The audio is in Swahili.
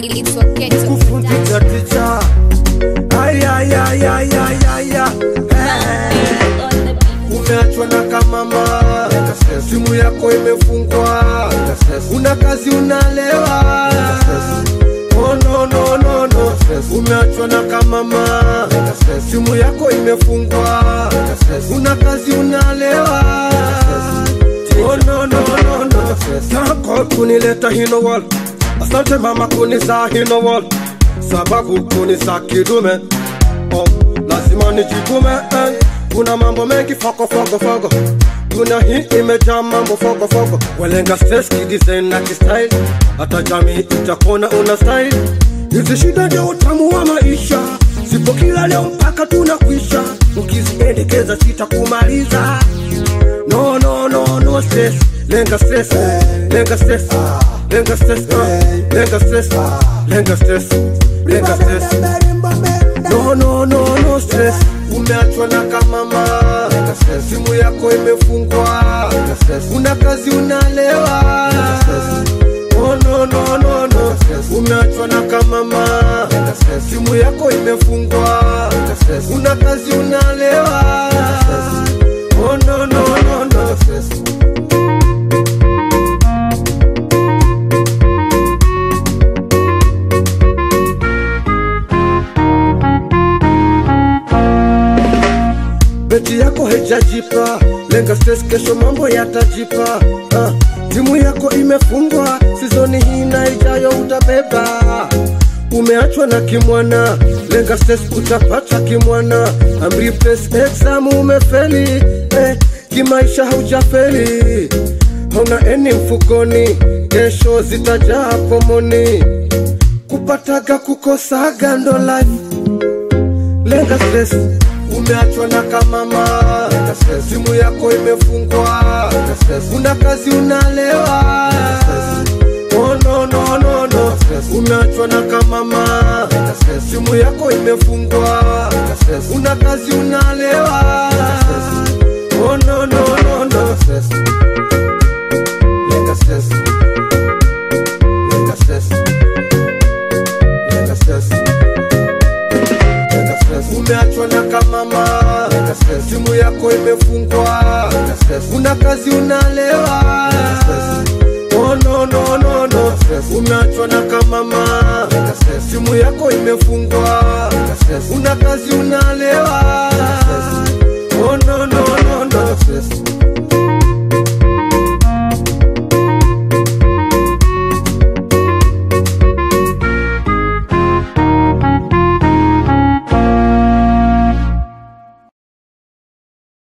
It's okay to kufundisha teacher. Ay ay ay ay ay ay ay. Umeachwa na kamama, simu yako imefungwa, una kazi unalewa. Oh no no no no. Umeachwa na kamama, simu yako imefungwa, una kazi unalewa. Oh no no no no. Tako kunileta hino wall, asante mama kunisa hino wall, sababu kunisa kidume. Oh, lazima nijitume. Kuna mambo mengi foko foko foko, kuna hii imejaa mambo foko foko. Walenga stress kidesign na kistyle, hata jamii itakona una style. Hizi shida ndio utamu wa maisha, sipo kila leo mpaka tunakuisha. Ukiziendekeza sitakumaliza. No no no no stress, lenga stress, lenga stress, lenga stress, lenga stress, lenga stress, lenga stress. No no no no stress. Umeachwa na kamama, simu yako imefungwa, una kazi unalewa. Oh no no no no. Umeachwa na kamama, simu yako imefungwa, una kazi unalewa. Oh no no no no. Beti yako hejajipa, lenga stress kesho mambo yatajipa. Timu yako imefungwa, sizoni hii na ijayo utabeba. Umeachwa na kimwana, lenga stress utapata kimwana. Amri press exam umefeli, kimaisha haujafeli. Hauna eni mfukoni, kesho zitajaa pomoni. Kupataga kukosaga ndo life, lenga stress. Umeachwa na kamama, simu yako imefungwa, una kazi unalewa. Oh no no no no. Umeachwa na kamama, simu yako imefungwa, una kazi unalewa. Oh no no no no. Lenga stress, lenga stress, lenga stress. Umeachwa na kamama, simu yako imefungwa, una kazi unalewa. Oh no no no no. Umeachwa na kamama, simu yako imefungwa, una kazi unalewa. Oh no no no no.